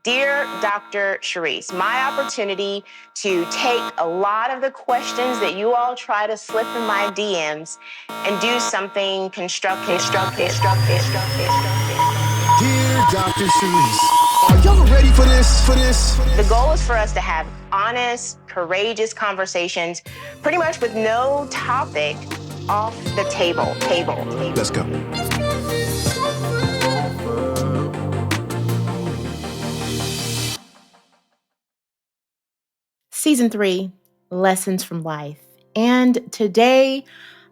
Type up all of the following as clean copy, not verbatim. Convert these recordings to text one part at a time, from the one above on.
Dear Dr. Charryse, my opportunity to take a lot of the questions that you all try to slip in my DMs and do something constructive. Dear Dr. Charryse, are y'all ready for this? The goal is for us to have honest, courageous conversations, pretty much with no topic off the table. Let's go. Season 3, Lessons from Life. And today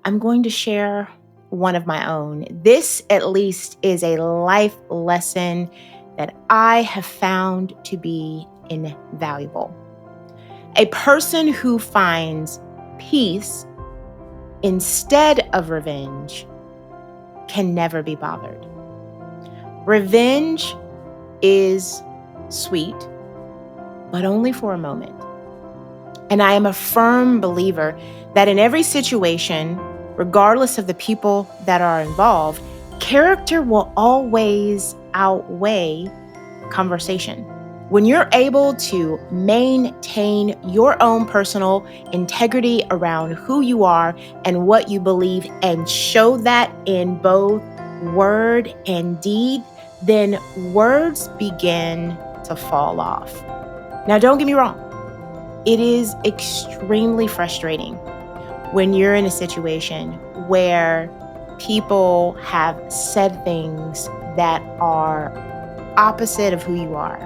I'm going to share one of my own. This, at least, is a life lesson that I have found to be invaluable. A person who finds peace instead of revenge can never be bothered. Revenge is sweet, but only for a moment. And I am a firm believer that in every situation, regardless of the people that are involved, character will always outweigh conversation. When you're able to maintain your own personal integrity around who you are and what you believe and show that in both word and deed, then words begin to fall off. Now, don't get me wrong. It is extremely frustrating when you're in a situation where people have said things that are opposite of who you are,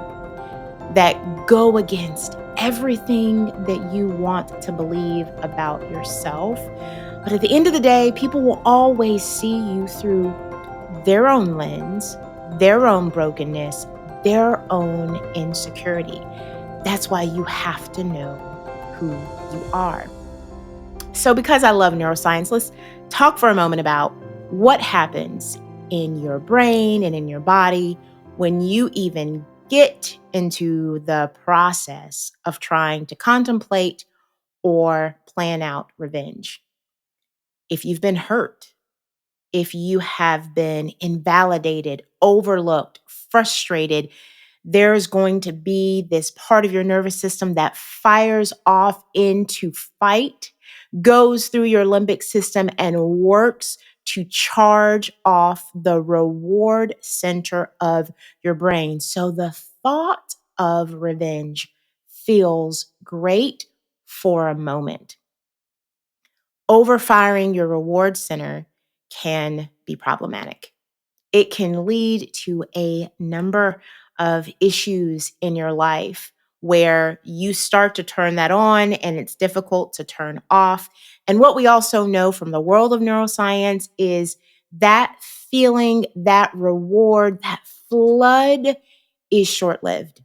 that go against everything that you want to believe about yourself. But at the end of the day, people will always see you through their own lens, their own brokenness, their own insecurity. That's why you have to know who you are. So because I love neuroscience, let's talk for a moment about what happens in your brain and in your body when you even get into the process of trying to contemplate or plan out revenge. If you've been hurt, if you have been invalidated, overlooked, frustrated, there's going to be this part of your nervous system that fires off into fight, goes through your limbic system, and works to charge off the reward center of your brain. So the thought of revenge feels great for a moment. Overfiring your reward center can be problematic. It can lead to a number of issues in your life where you start to turn that on and it's difficult to turn off. And what we also know from the world of neuroscience is that feeling, that reward, that flood is short-lived.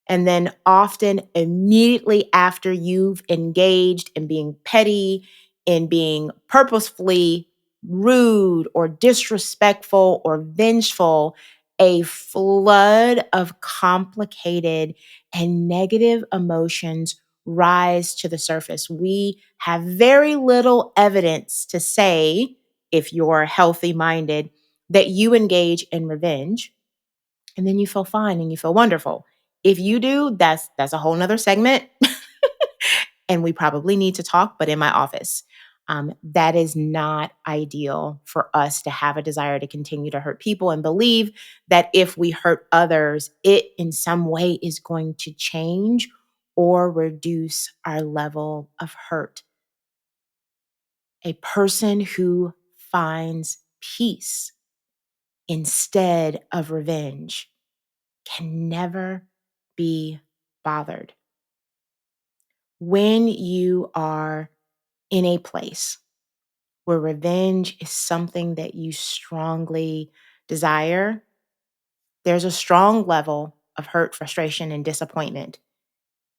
And then often immediately after you've engaged in being petty, in being purposefully rude or disrespectful or vengeful, a flood of complicated and negative emotions rise to the surface. We have very little evidence to say, if you're healthy minded, that you engage in revenge and then you feel fine and you feel wonderful. If you do, that's a whole nother segment. And we probably need to talk, but in my office. That is not ideal for us to have a desire to continue to hurt people and believe that if we hurt others, it in some way is going to change or reduce our level of hurt. A person who finds peace instead of revenge can never be bothered. When you are in a place where revenge is something that you strongly desire, there's a strong level of hurt, frustration, and disappointment,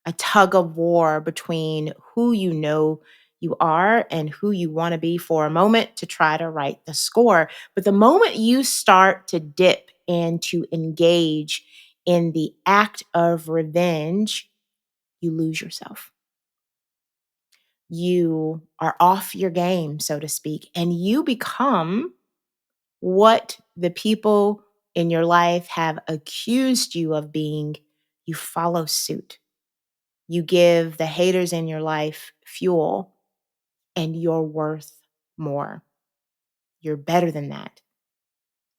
a tug of war between who you know you are and who you want to be for a moment to try to right the score. But the moment you start to dip and to engage in the act of revenge, you lose yourself. You are off your game, so to speak, and you become what the people in your life have accused you of being, you follow suit. You give the haters in your life fuel, and you're worth more. You're better than that.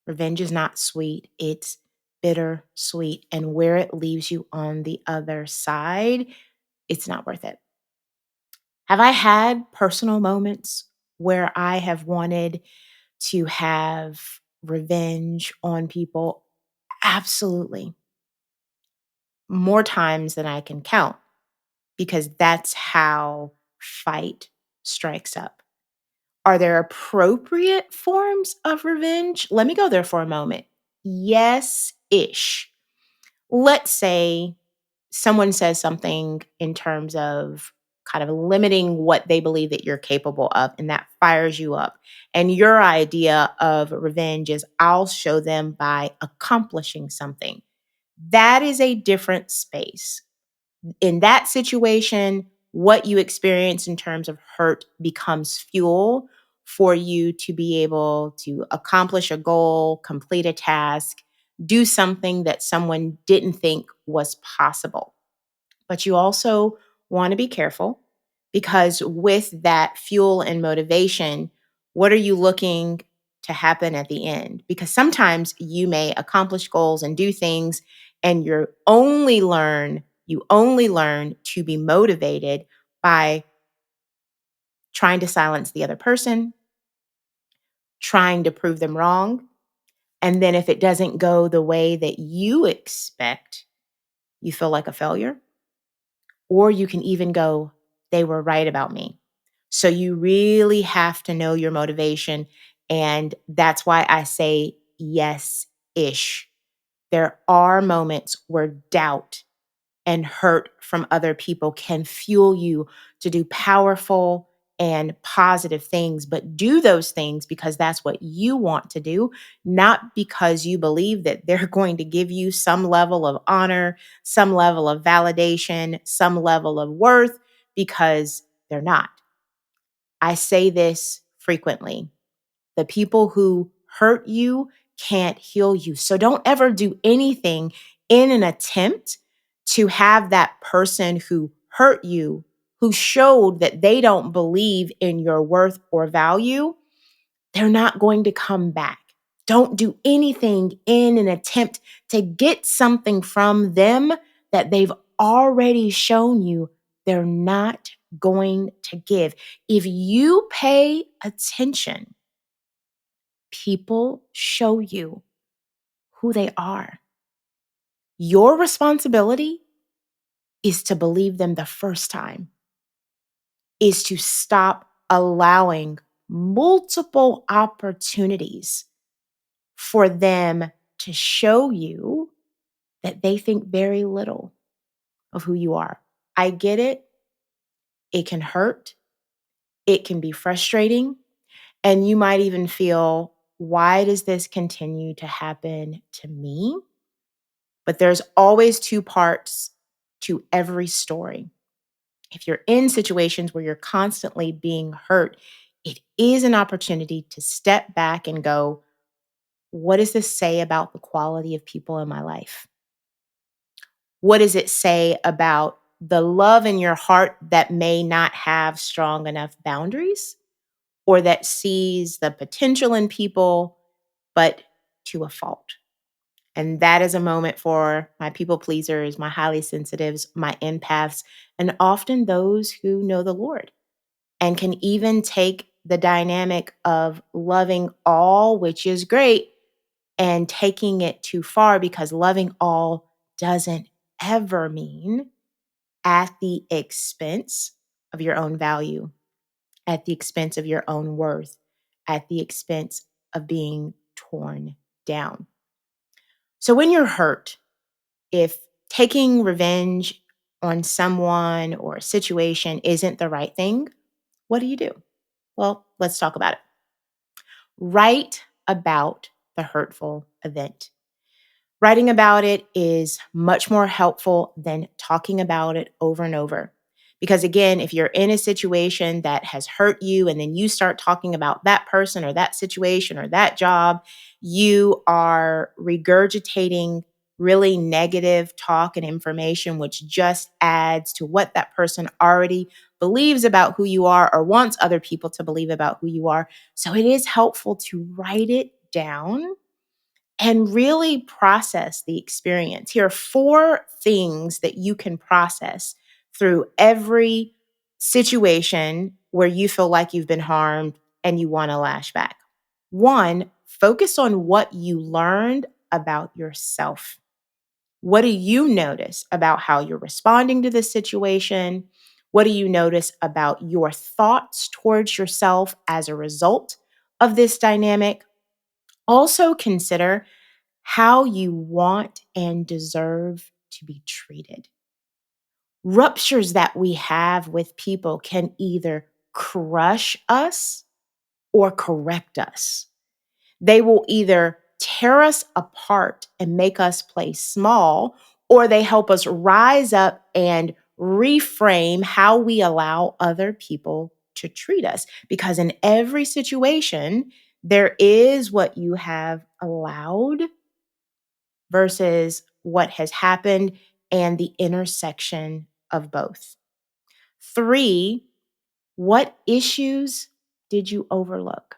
Revenge is not sweet, it's bitter sweet. And where it leaves you on the other side, it's not worth it. Have I had personal moments where I have wanted to have revenge on people? Absolutely. More times than I can count, because that's how fight strikes up. Are there appropriate forms of revenge? Let me go there for a moment. Yes ish. Let's say someone says something in terms of kind of limiting what they believe that you're capable of, and that fires you up. And your idea of revenge is, I'll show them by accomplishing something. That is a different space. In that situation, what you experience in terms of hurt becomes fuel for you to be able to accomplish a goal, complete a task, do something that someone didn't think was possible. But you also want to be careful, because with that fuel and motivation, what are you looking to happen at the end? Because sometimes you may accomplish goals and do things, and you only learn to be motivated by trying to silence the other person, trying to prove them wrong. And then if it doesn't go the way that you expect, you feel like a failure. Or you can even go, they were right about me. So you really have to know your motivation. And that's why I say yes ish. There are moments where doubt and hurt from other people can fuel you to do powerful and positive things, but do those things because that's what you want to do, not because you believe that they're going to give you some level of honor, some level of validation, some level of worth, because they're not. I say this frequently. The people who hurt you can't heal you. So don't ever do anything in an attempt to have that person who hurt you, who showed that they don't believe in your worth or value, they're not going to come back. Don't do anything in an attempt to get something from them that they've already shown you they're not going to give. If you pay attention, people show you who they are. Your responsibility is to believe them the first time, is to stop allowing multiple opportunities for them to show you that they think very little of who you are. I get it. It can hurt. It can be frustrating. And you might even feel, why does this continue to happen to me? But there's always two parts to every story. If you're in situations where you're constantly being hurt, it is an opportunity to step back and go, what does this say about the quality of people in my life? What does it say about the love in your heart that may not have strong enough boundaries, or that sees the potential in people, but to a fault? And that is a moment for my people pleasers, my highly sensitives, my empaths, and often those who know the Lord and can even take the dynamic of loving all, which is great, and taking it too far, because loving all doesn't ever mean at the expense of your own value, at the expense of your own worth, at the expense of being torn down. So when you're hurt, if taking revenge on someone or a situation isn't the right thing, what do you do? Well, let's talk about it. Write about the hurtful event. Writing about it is much more helpful than talking about it over and over, Because again, if you're in a situation that has hurt you and then you start talking about that person or that situation or that job, you are regurgitating really negative talk and information, which just adds to what that person already believes about who you are or wants other people to believe about who you are. So it is helpful to write it down and really process the experience. Here are 4 things that you can process through every situation where you feel like you've been harmed and you want to lash back. 1, focus on what you learned about yourself. What do you notice about how you're responding to this situation? What do you notice about your thoughts towards yourself as a result of this dynamic? Also consider how you want and deserve to be treated. Ruptures that we have with people can either crush us or correct us. They will either tear us apart and make us play small, or they help us rise up and reframe how we allow other people to treat us. Because in every situation, there is what you have allowed versus what has happened and the intersection of both. 3, what issues did you overlook?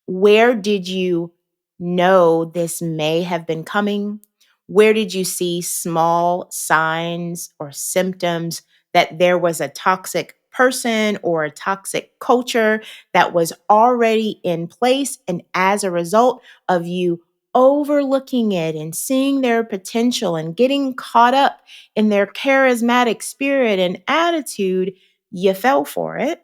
Where did you know this may have been coming? Where did you see small signs or symptoms that there was a toxic person or a toxic culture that was already in place? And as a result of you overlooking it and seeing their potential and getting caught up in their charismatic spirit and attitude, you fell for it.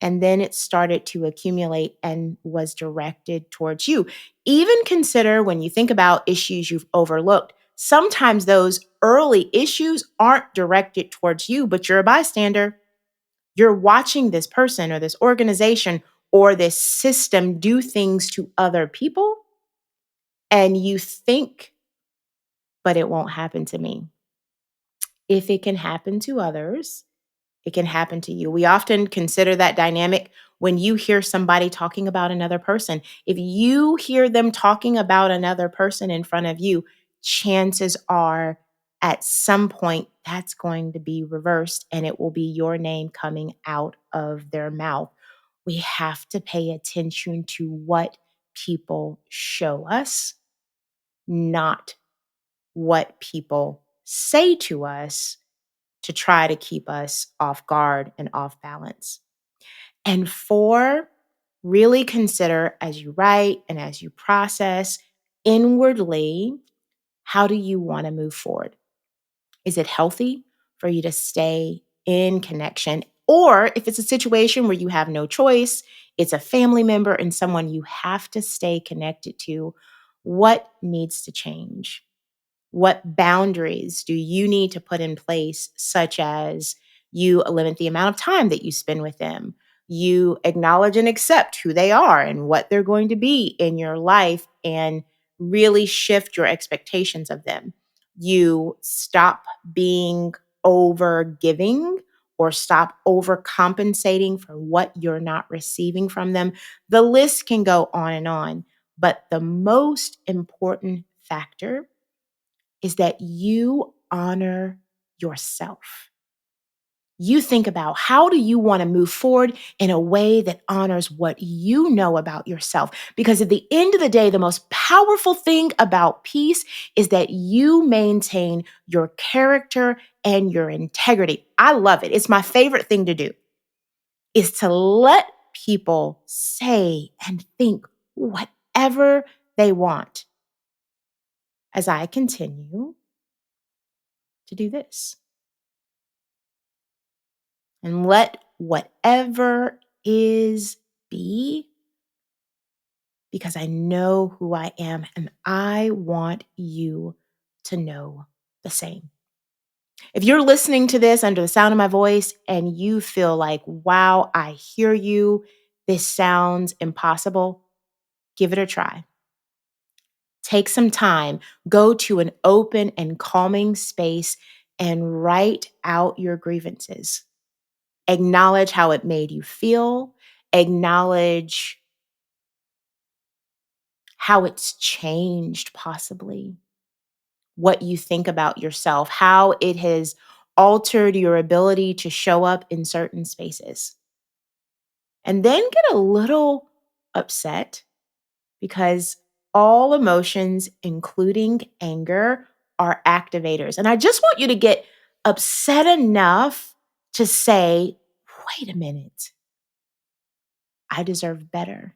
And then it started to accumulate and was directed towards you. Even consider when you think about issues you've overlooked, sometimes those early issues aren't directed towards you, but you're a bystander. You're watching this person or this organization or this system do things to other people, and you think, but it won't happen to me. If it can happen to others, it can happen to you. We often consider that dynamic when you hear somebody talking about another person. If you hear them talking about another person in front of you, chances are at some point that's going to be reversed and it will be your name coming out of their mouth. We have to pay attention to what people show us, not what people say to us to try to keep us off guard and off balance. And 4, really consider as you write and as you process inwardly, how do you want to move forward? Is it healthy for you to stay in connection? Or if it's a situation where you have no choice, it's a family member and someone you have to stay connected to, what needs to change? What boundaries do you need to put in place, such as you limit the amount of time that you spend with them? You acknowledge and accept who they are and what they're going to be in your life and really shift your expectations of them. You stop being over giving or stop overcompensating for what you're not receiving from them. The list can go on and on, but the most important factor is that you honor yourself. You think about how do you want to move forward in a way that honors what you know about yourself. Because at the end of the day, the most powerful thing about peace is that you maintain your character and your integrity. I love it. It's my favorite thing to do, is to let people say and think whatever they want as I continue to do this. And let whatever is be, because I know who I am and I want you to know the same. If you're listening to this under the sound of my voice and you feel like, wow, I hear you, this sounds impossible, give it a try. Take some time, go to an open and calming space and write out your grievances. Acknowledge how it made you feel. Acknowledge how it's changed, possibly, what you think about yourself, how it has altered your ability to show up in certain spaces. And then get a little upset because all emotions, including anger, are activators. And I just want you to get upset enough to say, wait a minute, I deserve better.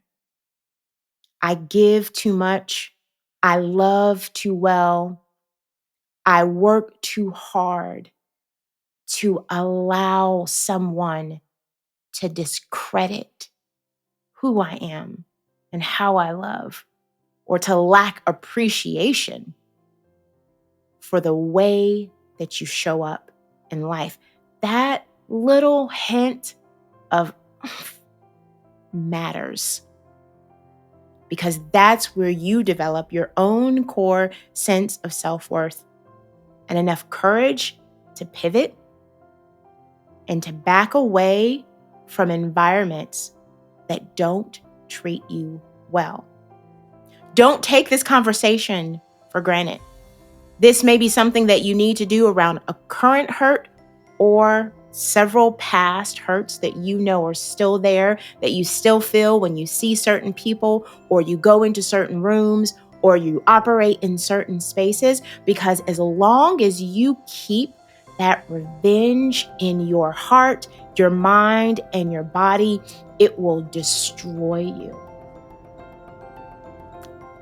I give too much. I love too well. I work too hard to allow someone to discredit who I am and how I love, or to lack appreciation for the way that you show up in life. That little hint of matters, because that's where you develop your own core sense of self-worth and enough courage to pivot and to back away from environments that don't treat you well. Don't take this conversation for granted. This may be something that you need to do around a current hurt or several past hurts that you know are still there, that you still feel when you see certain people, or you go into certain rooms, or you operate in certain spaces. Because as long as you keep that revenge in your heart, your mind, and your body, it will destroy you.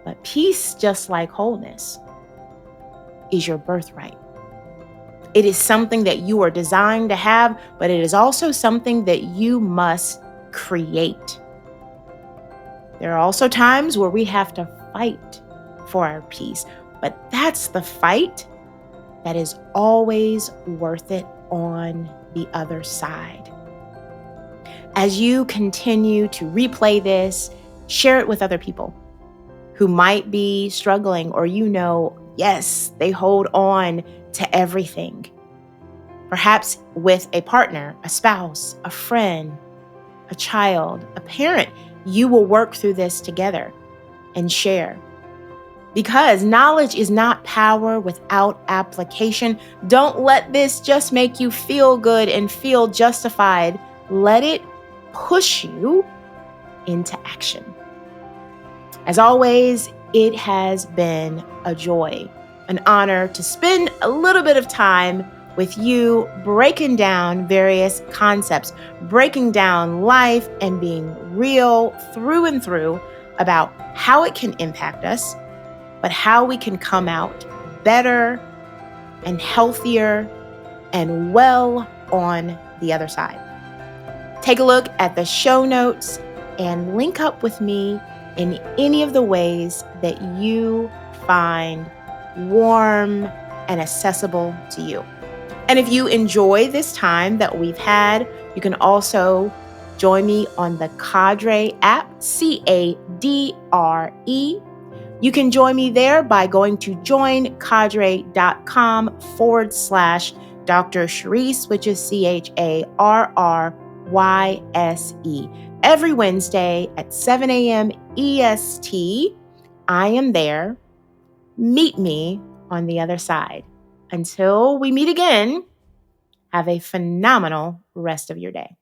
But peace, just like wholeness, is your birthright. It is something that you are designed to have, but it is also something that you must create. There are also times where we have to fight for our peace, but that's the fight that is always worth it on the other side. As you continue to replay this, share it with other people who might be struggling, or yes, they hold on to everything. Perhaps with a partner, a spouse, a friend, a child, a parent. You will work through this together and share. Because knowledge is not power without application. Don't let this just make you feel good and feel justified. Let it push you into action. As always, it has been a joy, an honor to spend a little bit of time with you, breaking down various concepts, breaking down life and being real through and through about how it can impact us, but how we can come out better and healthier and well on the other side. Take a look at the show notes and link up with me in any of the ways that you find warm and accessible to you. And if you enjoy this time that we've had, you can also join me on the Cadre app, CADRE. You can join me there by going to joincadre.com/Dr. Charryse, which is CHARRYSE. Every Wednesday at 7 a.m. EST, I am there. Meet me on the other side. Until we meet again, have a phenomenal rest of your day.